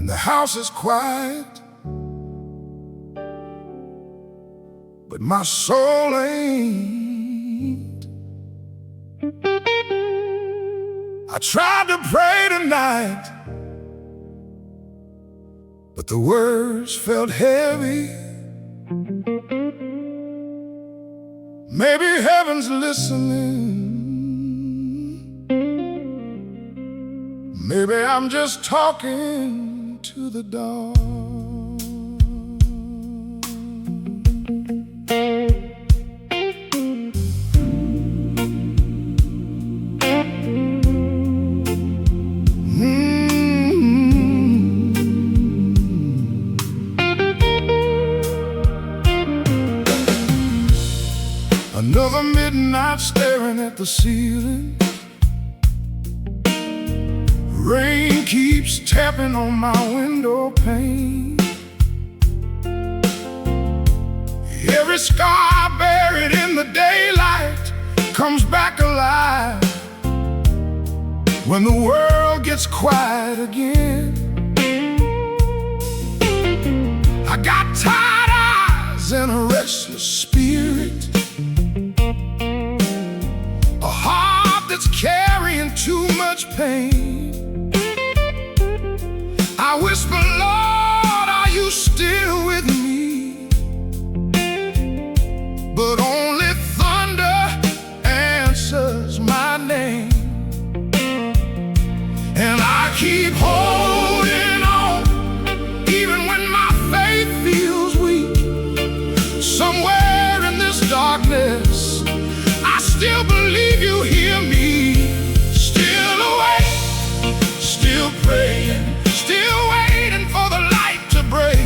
and the house is quiet, but my soul ain't. I tried to pray tonight, but the words felt heavy. Maybe heaven's listening. Maybe I'm just talking to the dark. Another midnight staring at the ceiling. Rain keeps tapping on my window pane. Every scar buried in the daylight comes back alive when the world gets quiet again. I got tired eyes and a restless spirit, a heart that's carrying too much pain. I whisper, Lord, are you still with me? But only thunder answers my name. And I keep holding on, even when my faith feels weak. Somewhere in this darkness, I still believe you hear me. Still awake, still praying, still waiting for the light to break.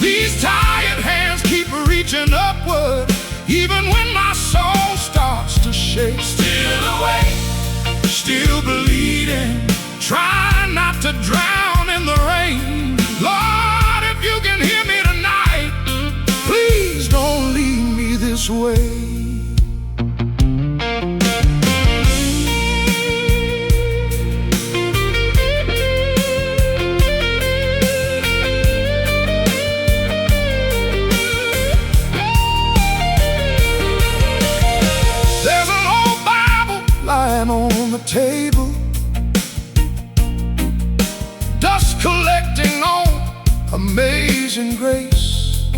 These tired hands keep reaching upward, even when my soul starts to shake. Still awake, still bleeding, trying not to drown in the rain. Lord, if you can hear me tonight, please don't leave me this way. On the table, dust collecting on Amazing Grace.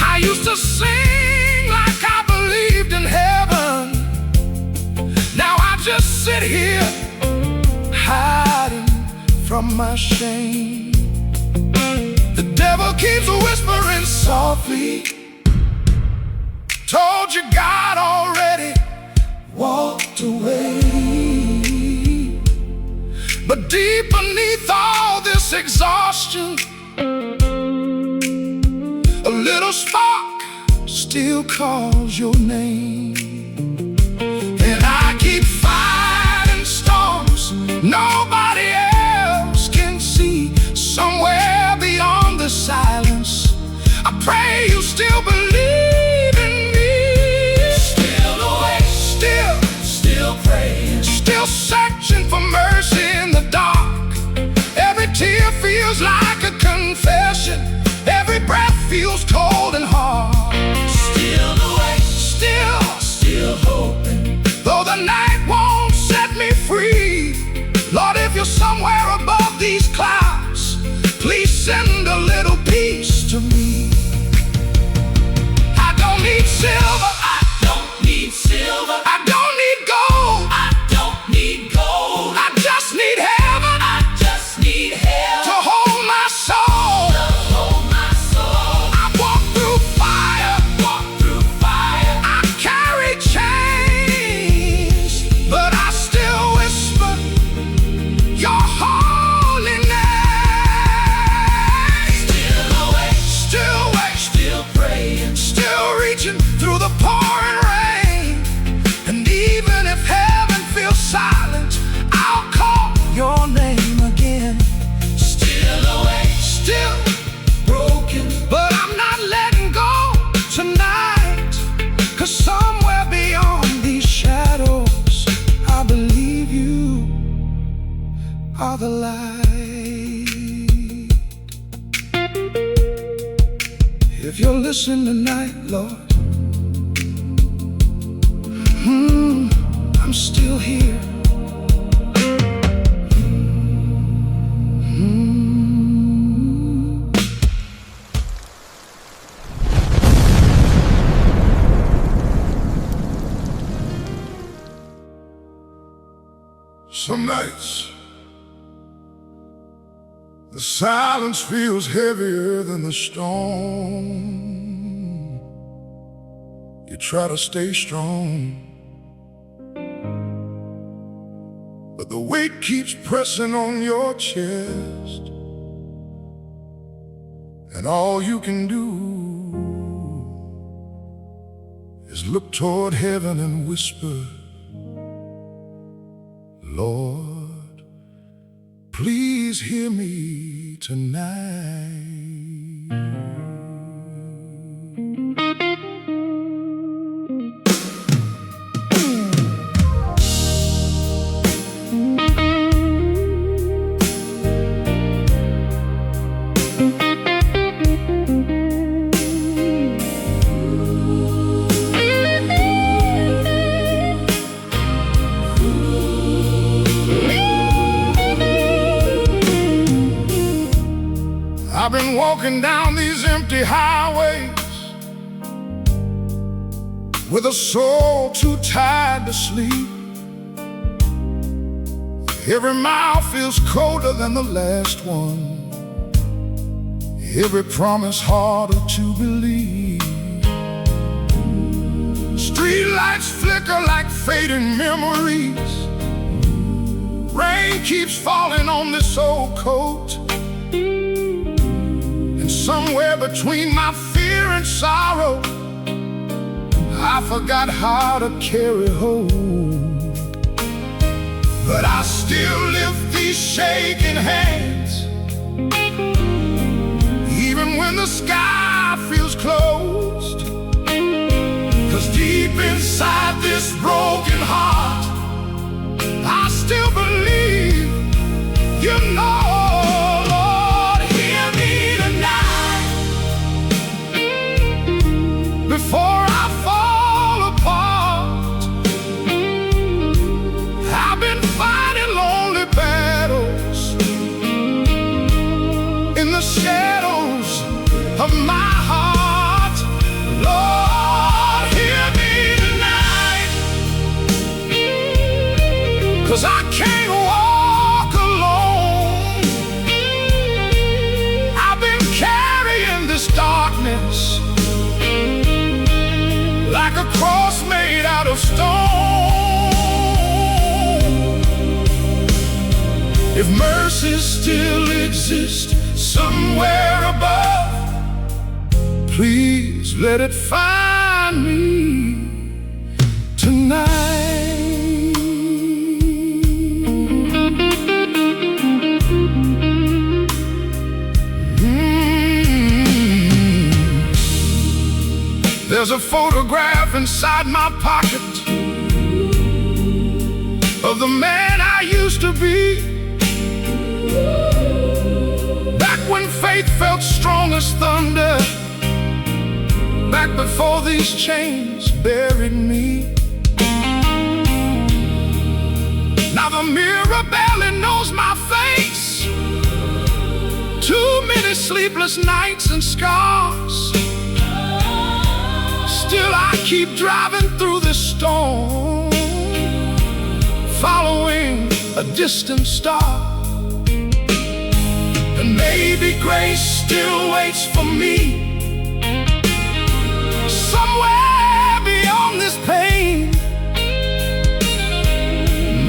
I used to sing like I believed in heaven. Now I just sit here hiding from my shame. The devil keeps whispering softly, told you God already walked away. But deep beneath all this exhaustion, a little spark still calls your name. And I keep fighting storms nobody else can see. Somewhere beyond the silence, I pray you still believe in me. Still praying, still searching for mercy in the dark. Every tear feels like a confession, every breath feels cold and hard. Still awake, still hoping, though the night won't set me free. Lord, if you're somewhere above these clouds, please send a little peace to me. I don't need silver, I don't need silver, I don't need gold, I don't need gold. I just need heaven, I just need heaven to hold my soul, to hold my soul. I walk through fire, I carry chains, If you're listening tonight, Lord, I'm still here. Some nights the silence feels heavier than the storm. You try to stay strong, but the weight keeps pressing on your chest, and all you can do is look toward heaven and whisper, Lord, please hear me tonight. I've been walking down these empty highways with a soul too tired to sleep. Every mile feels colder than the last one, every promise harder to believe. Streetlights flicker like fading memories. Rain keeps falling on this old coat. Somewhere between my fear and sorrow, I forgot how to carry home. But I still lift these shaking hands, even when the sky feels closed. 'Cause deep inside this broken heart, I still believe, you know. Before I fall apart, I've been fighting lonely battles in the shadows of my heart. Lord, hear me tonight, 'cause I can't walk alone. I've been carrying this darkness like a cross made out of stone. If mercy still exists somewhere above, please let it find me tonight. There's a photograph inside my pocket of the man I used to be, back when faith felt strong as thunder, back before these chains buried me. Now the mirror barely knows my face, too many sleepless nights and scars. Still I keep driving through this storm, following a distant star. And maybe grace still waits for me somewhere beyond this pain.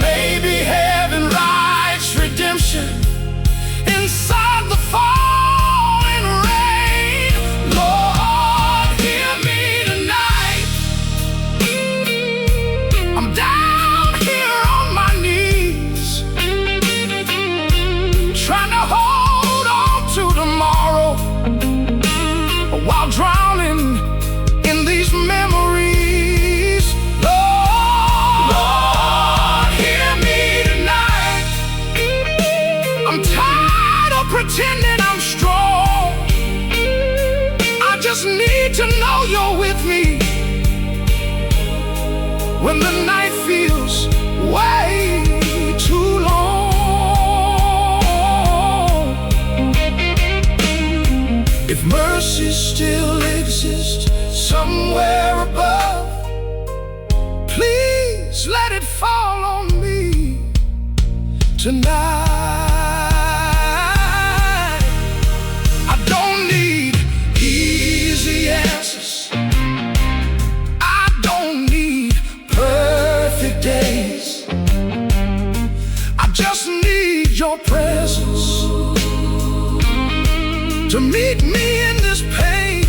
Maybe heaven writes redemption inside the falling rain. Lord, hear me. I'm down here on my knees, trying to hold on to tomorrow, while drowning in these memories. Lord, hear me tonight. I'm tired of pretending I'm strong. I just need to know you're with me when the night feels way too long. If mercy still exists somewhere above, please let it fall on me tonight. I don't need easy answers, I don't need perfect days, I just need your presence to meet me in this pain.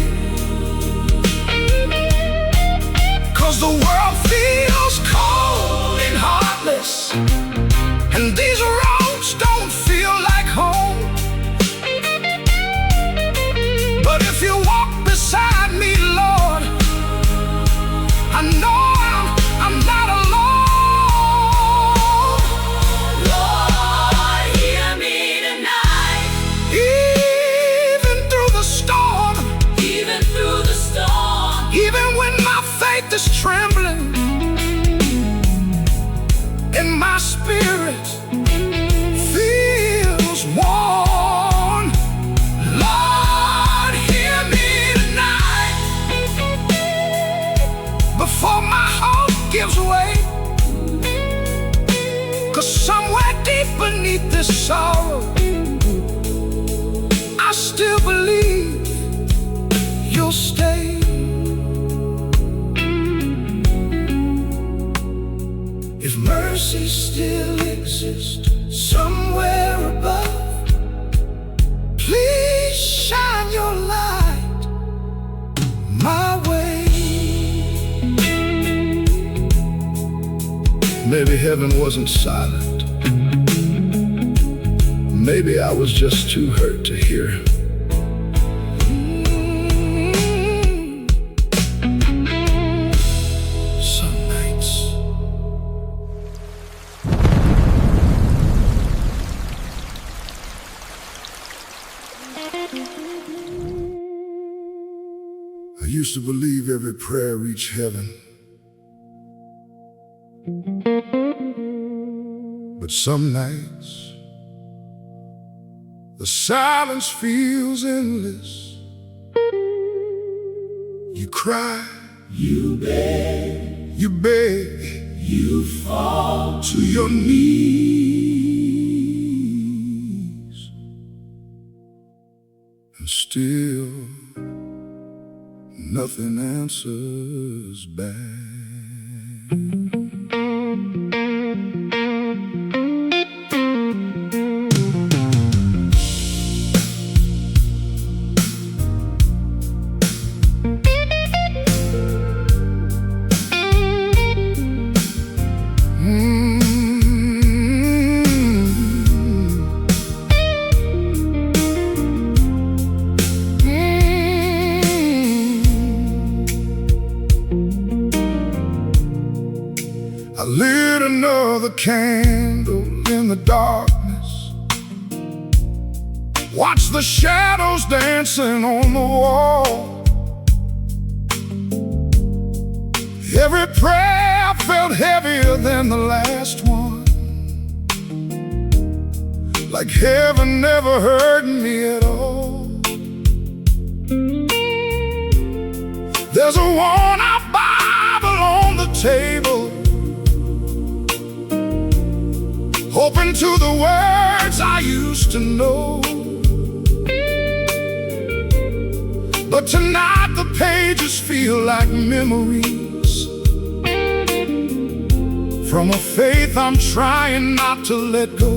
'Cause the world feels cold and heartless, and these roads don't feel like home. But if you walk beside me, Lord, I know I'm not alone. Lord, hear me tonight. Even through the storm, Even through the storm, even when my faith is trembling and my spirit feels worn, Lord, hear me tonight before my hope gives way. 'Cause somewhere deep beneath this sorrow, I still believe you'll stay. If mercy still exists somewhere above, please shine your light my way. Maybe heaven wasn't silent. Maybe I was just too hurt to hear. Some nights I used to believe every prayer reached heaven, but some nights the silence feels endless. You cry, you beg, you beg, you fall, to your knees, and still nothing answers back. I lit another candle in the darkness, watched the shadows dancing on the wall. Every prayer felt heavier than the last one, like heaven never heard me at all. There's a worn-out Bible on the table, open to the words I used to know. But tonight the pages feel like memories from a faith I'm trying not to let go.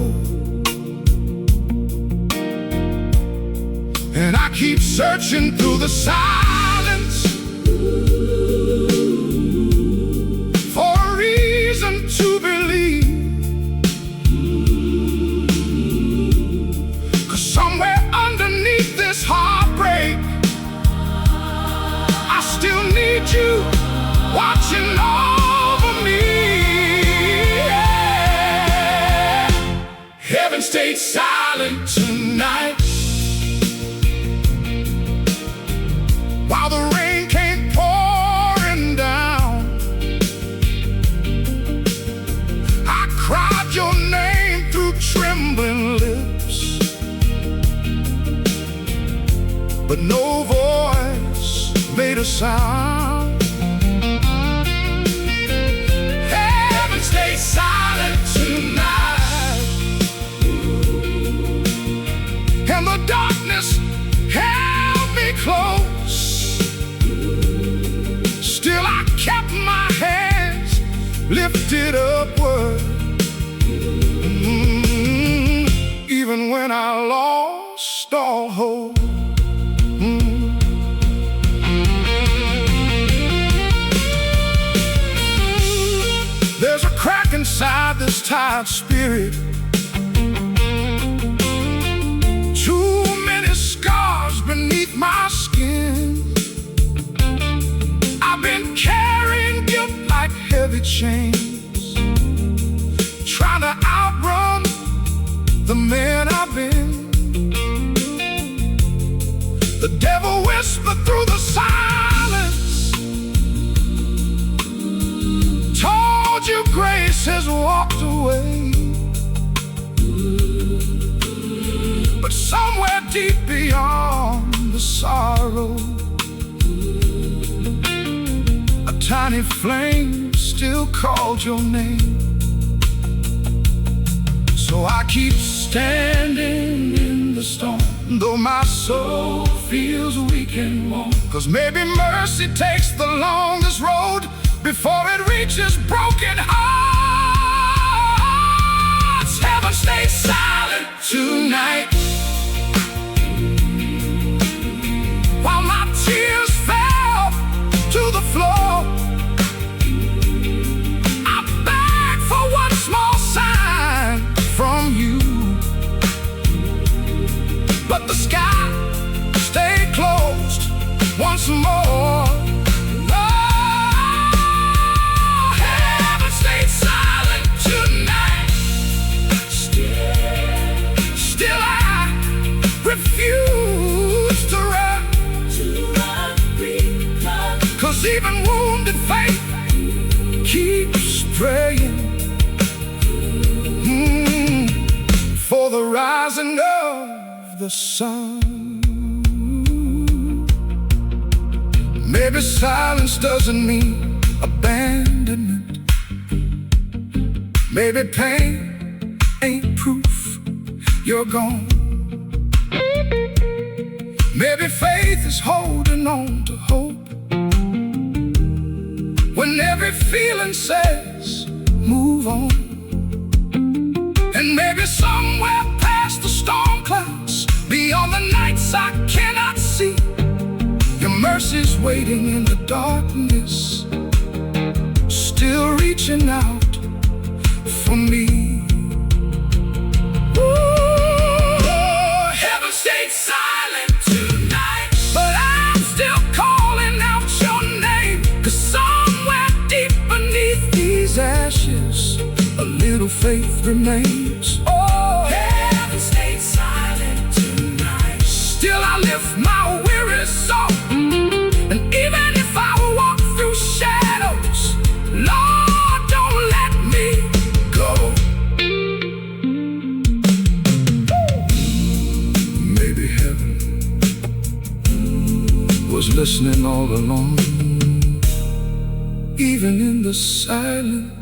And I keep searching through the silence for a reason to believe. Somewhere underneath this heartbreak, I still need you watching over me. Yeah. Heaven stayed silent tonight while but no voice made a sound. Heaven stayed silent tonight, and the darkness held me close. Still I kept my hands lifted upward, even when I lost all hope. There's a crack inside this tired spirit, too many scars beneath my skin. I've been carrying guilt like heavy chains, trying to outrun the man I've been. The devil whispered through the silence, told you grace has walked away. But somewhere deep beyond the sorrow, a tiny flame still called your name. So I keep standing in the storm, though my soul feels weak and warm. 'Cause maybe mercy takes the longest road before it reaches broken hearts. Heaven stayed silent tonight, while my tears fell to the floor. I begged for one small sign from you, but the sky stayed closed once more. Oh, heaven stayed silent tonight. Still I refuse to run, 'cause even wounded faith keeps praying for the rising of the sun. Maybe silence doesn't mean abandonment. Maybe pain ain't proof you're gone. Maybe faith is holding on to hope when every feeling says move on. And maybe somewhere past the storm clouds, beyond the nights I cannot see, your mercy's waiting in the darkness, still reaching out for me. Ooh, heaven stayed silent tonight, but I'm still calling out your name. 'Cause somewhere deep beneath these ashes, a little faith remains. Oh, heaven stayed silent tonight. Still I lift my weary soul, and even if I walk through shadows, Lord, don't let me go. Maybe heaven was listening all along, even in the silence.